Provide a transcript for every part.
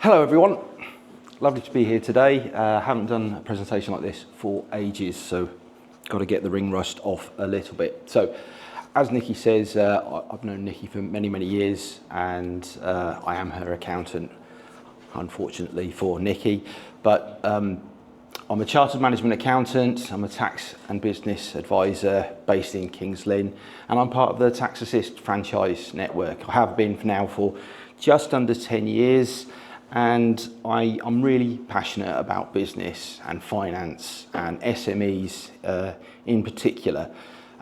Hello everyone, lovely to be here today. Haven't done a presentation like this for ages, so got to get the ring rust off a little bit. So, as Nikki says, I've known Nikki for many years, and I am her accountant, unfortunately for Nikki. But I'm a chartered management accountant, I'm a tax and business advisor based in Kings Lynn, and I'm part of the Tax Assist franchise network. I have been now for just under 10 years. And I'm really passionate about business and finance and SMEs in particular.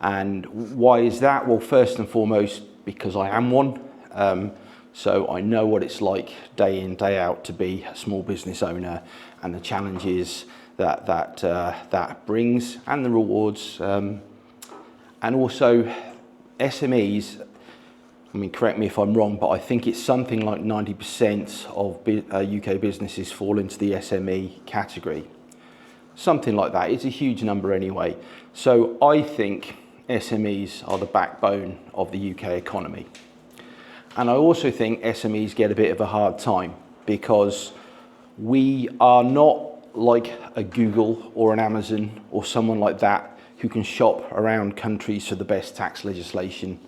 And why is that? Well, first and foremost, because I am one. So I know what it's like day in, day out to be a small business owner and the challenges that brings and the rewards. And also SMEs, I mean, correct me if I'm wrong, but I think it's something like 90% of UK businesses fall into the SME category. Something like that. It's a huge number anyway. So I think SMEs are the backbone of the UK economy. And I also think SMEs get a bit of a hard time because we are not like a Google or an Amazon or someone like that who can shop around countries for the best tax legislation.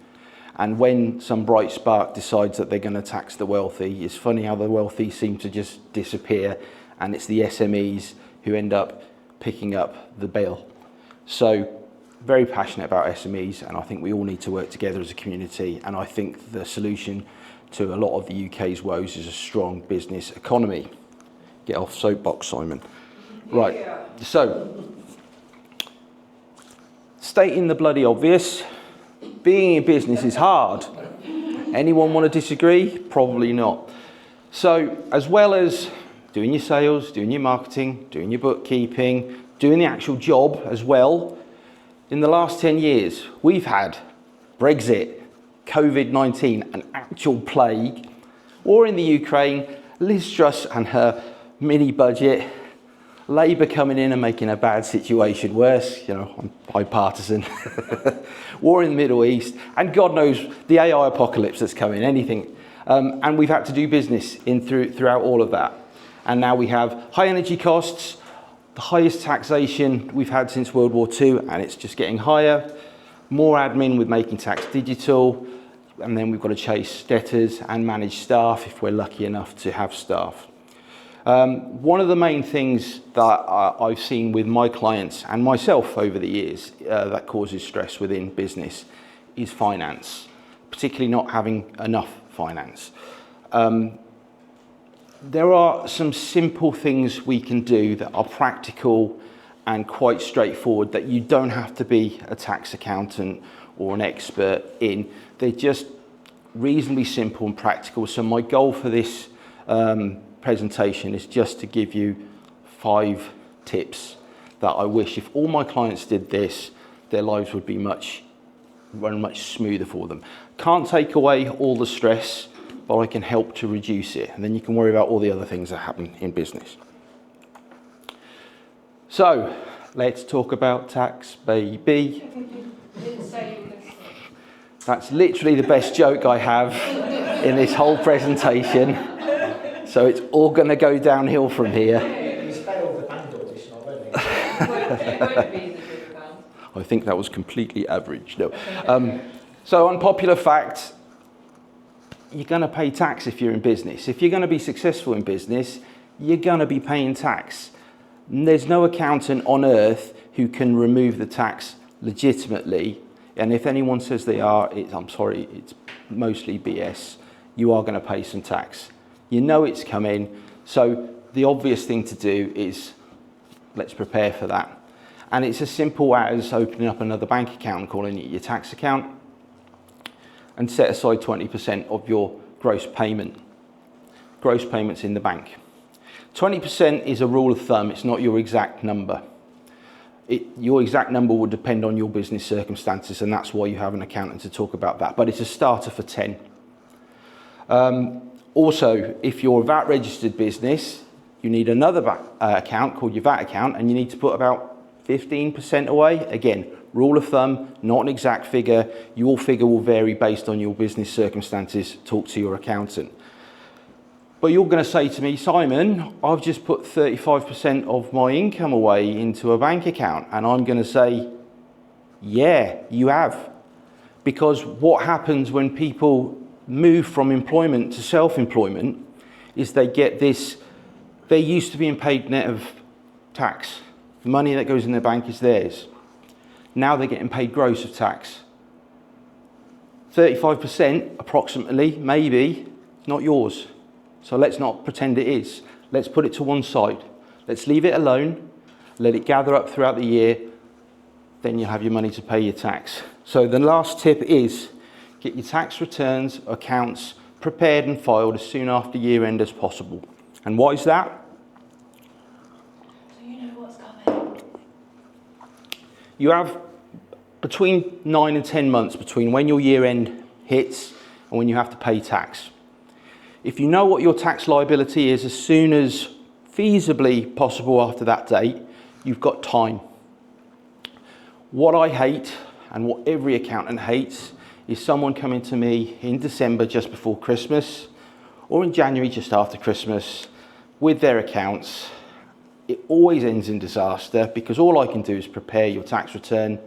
And when some bright spark decides that they're going to tax the wealthy, it's funny how the wealthy seem to just disappear, and it's the SMEs who end up picking up the bill. So, very passionate about SMEs, and I think we all need to work together as a community, and I think the solution to a lot of the UK's woes is a strong business economy. Get off soapbox, Simon. Right, so, stating the bloody obvious, being in business is hard. Anyone want to disagree? Probably not. So, as well as doing your sales, doing your marketing, doing your bookkeeping, doing the actual job as well, in the last 10 years, we've had Brexit, COVID-19, an actual plague, war in the Ukraine, Liz Truss and her mini budget, Labour coming in and making a bad situation worse, I'm bipartisan, war in the Middle East, and God knows the AI apocalypse that's coming, anything. And we've had to do business throughout all of that. And now we have high energy costs, the highest taxation we've had since World War II, and it's just getting higher, more admin with making tax digital, and then we've got to chase debtors and manage staff if we're lucky enough to have staff. One of the main things that I've seen with my clients and myself over the years that causes stress within business is finance, particularly not having enough finance. There are some simple things we can do that are practical and quite straightforward that you don't have to be a tax accountant or an expert in. They're just reasonably simple and practical. So my goal for this presentation is just to give you 5 tips that I wish if all my clients did this, their lives would be run much smoother for them. Can't take away all the stress, but I can help to reduce it, and then you can worry about all the other things that happen in business. So let's talk about tax, baby. That's literally the best joke I have in this whole presentation. So it's all going to go downhill from here. He's failed the band audition already. I think that was completely average. No. So unpopular fact, you're going to pay tax if you're in business. If you're going to be successful in business, you're going to be paying tax. And there's no accountant on earth who can remove the tax legitimately. And if anyone says they are, I'm sorry, it's mostly BS. You are going to pay some tax. You know it's coming, so the obvious thing to do is let's prepare for that. And it's as simple as opening up another bank account and calling it your tax account and set aside 20% of your gross payments in the bank. 20% is a rule of thumb, it's not your exact number. Your exact number will depend on your business circumstances, and that's why you have an accountant to talk about that, but it's a starter for 10. Also, if you're a VAT registered business, you need another account called your VAT account, and you need to put about 15% away. Again, rule of thumb, not an exact figure. Your figure will vary based on your business circumstances. Talk to your accountant. But you're going to say to me, Simon, I've just put 35% of my income away into a bank account. And I'm going to say, yeah, you have. Because what happens when people move from employment to self-employment is they get this, they're used to being paid net of tax. The money that goes in their bank is theirs. Now they're getting paid gross of tax. 35% approximately, maybe, not yours. So let's not pretend it is. Let's put it to one side. Let's leave it alone, let it gather up throughout the year, then you'll have your money to pay your tax. So the last tip is get your tax returns, accounts prepared and filed as soon after year end as possible. And why is that? So you know what's coming. You have between 9 and 10 months between when your year end hits and when you have to pay tax. If you know what your tax liability is as soon as feasibly possible after that date, you've got time. What I hate, and what every accountant hates, is someone coming to me in December just before Christmas, or in January just after Christmas, with their accounts. It always ends in disaster, because all I can do is prepare your tax return,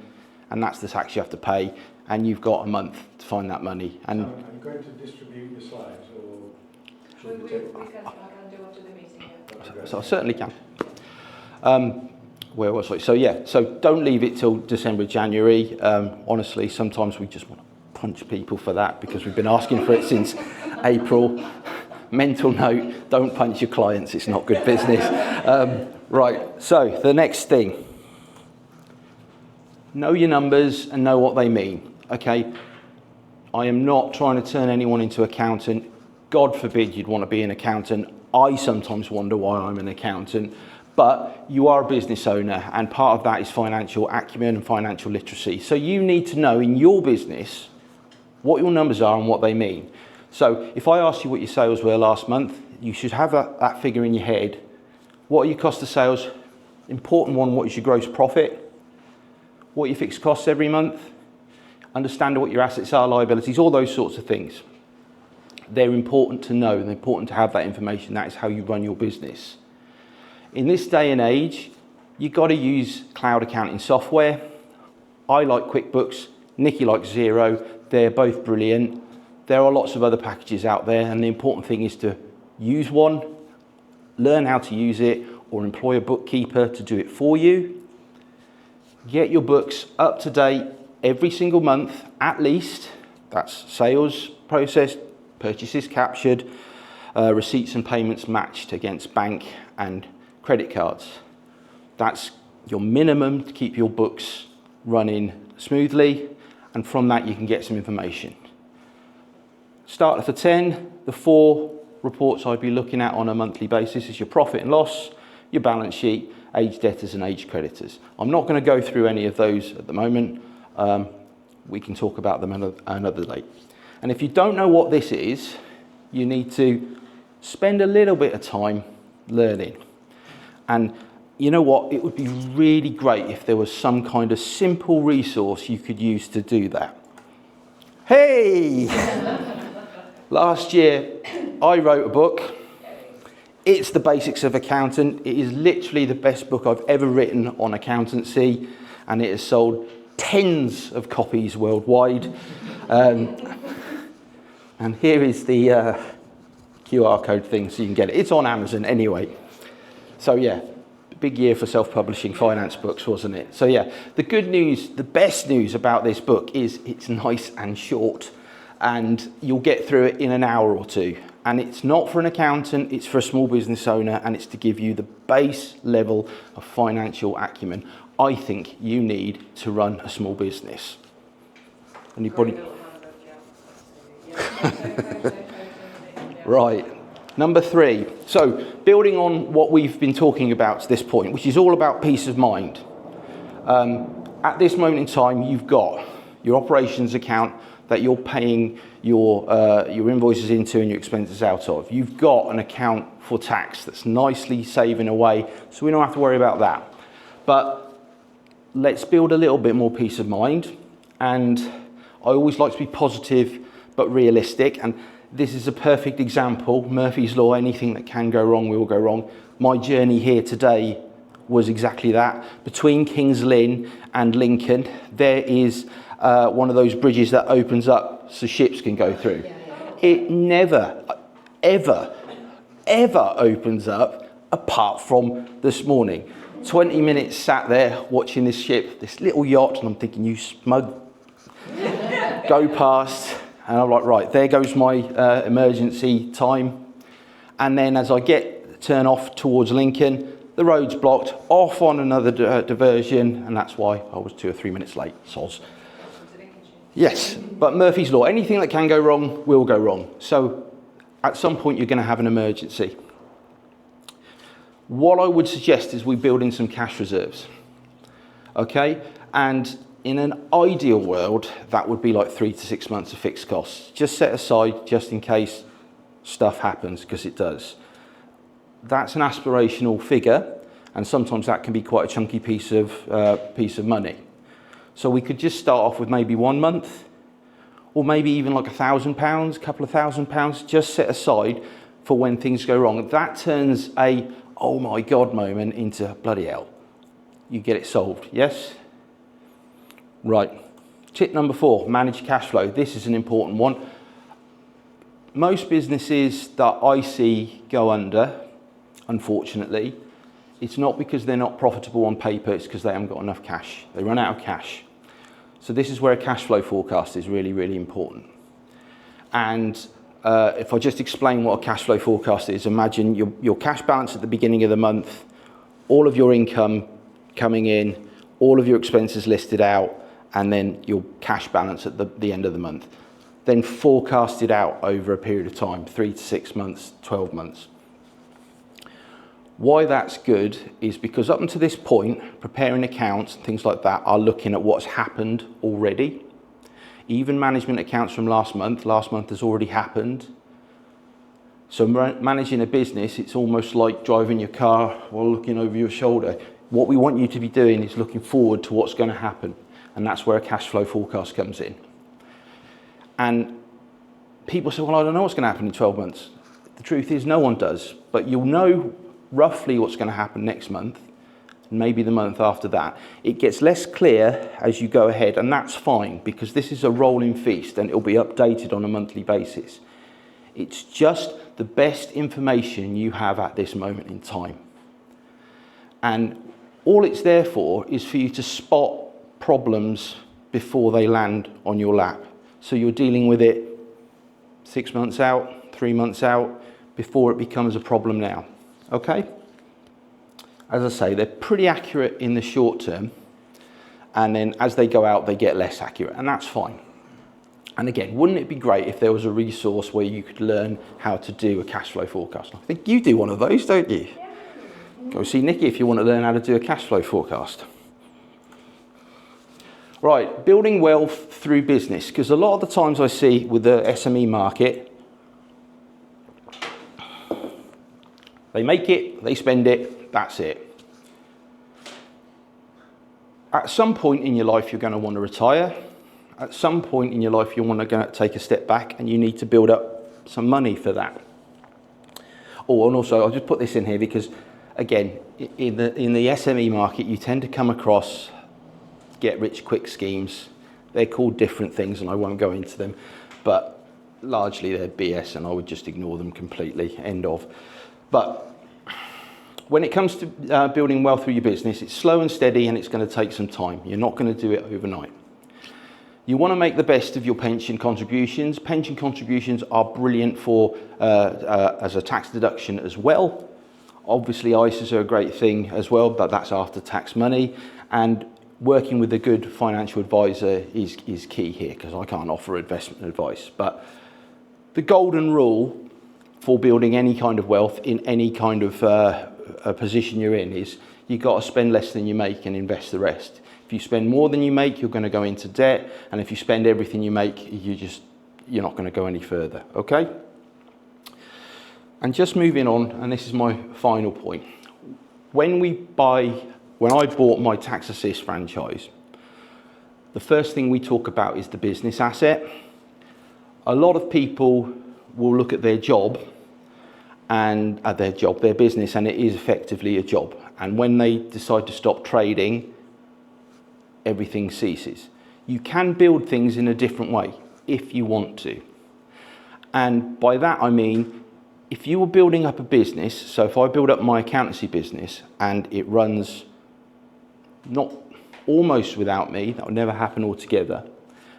and that's the tax you have to pay, and you've got a month to find that money. And are you going to distribute your slides, or I should we can take? do after the meeting. Yeah. so I certainly can. Where was I? So yeah, so don't leave it till December, January. Honestly, sometimes we just want to punch people for that because we've been asking for it since April. Mental note, don't punch your clients, it's not good business. Right, so the next thing. Know your numbers and know what they mean, okay? I am not trying to turn anyone into an accountant. God forbid you'd want to be an accountant. I sometimes wonder why I'm an accountant, but you are a business owner, and part of that is financial acumen and financial literacy. So you need to know in your business what your numbers are and what they mean. So if I asked you what your sales were last month, you should have that figure in your head. What are your cost of sales? Important one, what is your gross profit? What are your fixed costs every month? Understand what your assets are, liabilities, all those sorts of things. They're important to know, and they're important to have that information. That is how you run your business. In this day and age, you've got to use cloud accounting software. I like QuickBooks, Nikki likes Xero. They're both brilliant. There are lots of other packages out there, and the important thing is to use one, learn how to use it, or employ a bookkeeper to do it for you. Get your books up to date every single month, at least. That's sales processed, purchases captured, receipts and payments matched against bank and credit cards. That's your minimum to keep your books running smoothly, and from that you can get some information. Start at 10, the 4 reports I'd be looking at on a monthly basis is your profit and loss, your balance sheet, age debtors and age creditors. I'm not going to go through any of those at the moment. We can talk about them another day. And if you don't know what this is, you need to spend a little bit of time learning. And you know what? It would be really great if there was some kind of simple resource you could use to do that. Hey! Last year, I wrote a book. It's The Basics of Accountant. It is literally the best book I've ever written on accountancy, and it has sold tens of copies worldwide. And here is the QR code thing so you can get it. It's on Amazon anyway. So yeah, big year for self-publishing finance books, wasn't it? So yeah, the good news, the best news about this book is it's nice and short, and you'll get through it in an hour or two. And it's not for an accountant, it's for a small business owner, and it's to give you the base level of financial acumen I think you need to run a small business. Anybody? Right. Number 3. So, building on what we've been talking about to this point, which is all about peace of mind. At this moment in time, you've got your operations account that you're paying your invoices into and your expenses out of. You've got an account for tax that's nicely saving away, so we don't have to worry about that. But let's build a little bit more peace of mind. And I always like to be positive but realistic. And This is a perfect example. Murphy's Law, anything that can go wrong will go wrong. My journey here today was exactly that. Between Kings Lynn and Lincoln, there is one of those bridges that opens up so ships can go through. It never, ever, ever opens up apart from this morning. 20 minutes sat there watching this ship, this little yacht, and I'm thinking, you smug, go past. And I'm like, right, there goes my emergency time. And then as I turn off towards Lincoln, the road's blocked, off on another diversion, and that's why I was 2 or 3 minutes late, soz. Yes, but Murphy's Law, anything that can go wrong will go wrong. So at some point you're going to have an emergency. What I would suggest is we build in some cash reserves, okay? And in an ideal world, that would be like 3 to 6 months of fixed costs. Just set aside just in case stuff happens, because it does. That's an aspirational figure, and sometimes that can be quite a chunky piece of money. So we could just start off with maybe 1 month, or maybe even like £1,000, a couple of £1,000, just set aside for when things go wrong. That turns a, oh my God moment into bloody hell. You get it solved, yes? Right, tip number 4, manage cash flow. This is an important one. Most businesses that I see go under, unfortunately, it's not because they're not profitable on paper, it's because they haven't got enough cash. They run out of cash. So this is where a cash flow forecast is really, really important. And if I just explain what a cash flow forecast is, imagine your cash balance at the beginning of the month, all of your income coming in, all of your expenses listed out, and then your cash balance at the end of the month. Then forecast it out over a period of time, 3 to 6 months, 12 months. Why that's good is because up until this point, preparing accounts and things like that are looking at what's happened already. Even management accounts from last month has already happened. So managing a business, it's almost like driving your car while looking over your shoulder. What we want you to be doing is looking forward to what's going to happen. And that's where a cash flow forecast comes in. And people say, well, I don't know what's going to happen in 12 months. The truth is no one does, but you'll know roughly what's going to happen next month, maybe the month after that. It gets less clear as you go ahead, and that's fine because this is a rolling feast and it'll be updated on a monthly basis. It's just the best information you have at this moment in time. And all it's there for is for you to spot problems before they land on your lap. So you're dealing with it 6 months out, 3 months out, before it becomes a problem now. Okay? As I say, they're pretty accurate in the short term, and then as they go out, they get less accurate, and that's fine. And again, wouldn't it be great if there was a resource where you could learn how to do a cash flow forecast? I think you do one of those, don't you? Go see Nikki if you want to learn how to do a cash flow forecast. Right, building wealth through business, because a lot of the times I see with the SME market, they make it, they spend it, that's it. At some point in your life, you're going to want to retire. At some point in your life, you want to take a step back and you need to build up some money for that. Oh, and also, I'll just put this in here because, again, in the SME market, you tend to come across get-rich-quick schemes. They're called different things, and I won't go into them, but largely they're BS, and I would just ignore them completely, end of. But when it comes to building wealth through your business, it's slow and steady, and it's going to take some time. You're not going to do it overnight. You want to make the best of your pension contributions. Pension contributions are brilliant for as a tax deduction as well. Obviously, ISAs are a great thing as well, but that's after tax money. And working with a good financial advisor is key here, because I can't offer investment advice. But the golden rule for building any kind of wealth in any kind of a position you're in is you've got to spend less than you make and invest the rest. If you spend more than you make, you're going to go into debt, and if you spend everything you make, you're not going to go any further, okay? And just moving on, and this is my final point. When I bought my Tax Assist franchise, the first thing we talk about is the business asset. A lot of people will look at their job and their business, and it is effectively a job. And when they decide to stop trading, everything ceases. You can build things in a different way if you want to. And by that I mean, if you were building up a business, so if I build up my accountancy business and it runs not almost without me, that will never happen altogether,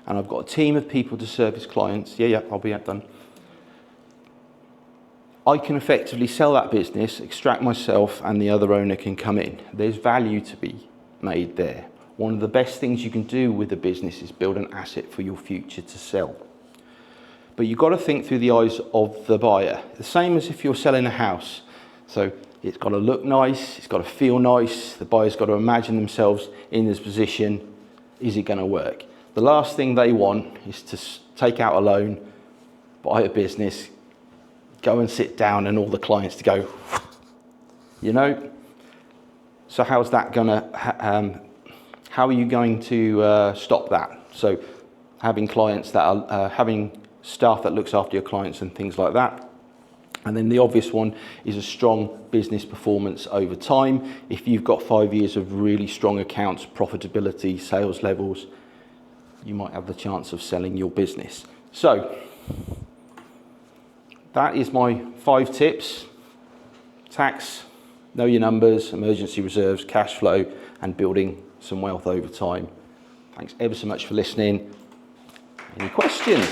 and I've got a team of people to service clients, I'll be done. I can effectively sell that business, extract myself, and the other owner can come in. There's value to be made there. One of the best things you can do with a business is build an asset for your future to sell. But you've got to think through the eyes of the buyer. The same as if you're selling a house. So it's got to look nice, it's got to feel nice, the buyer's got to imagine themselves in this position. Is it going to work? The last thing they want is to take out a loan, buy a business, go and sit down and all the clients to go, you know? So how's that gonna, how are you going to stop that? So having clients that are, having staff that looks after your clients and things like that. And then the obvious one is a strong business performance over time. If you've got 5 years of really strong accounts, profitability, sales levels, you might have the chance of selling your business. So that is my 5 tips: tax, know your numbers, emergency reserves, cash flow, and building some wealth over time. Thanks ever so much for listening. Any questions?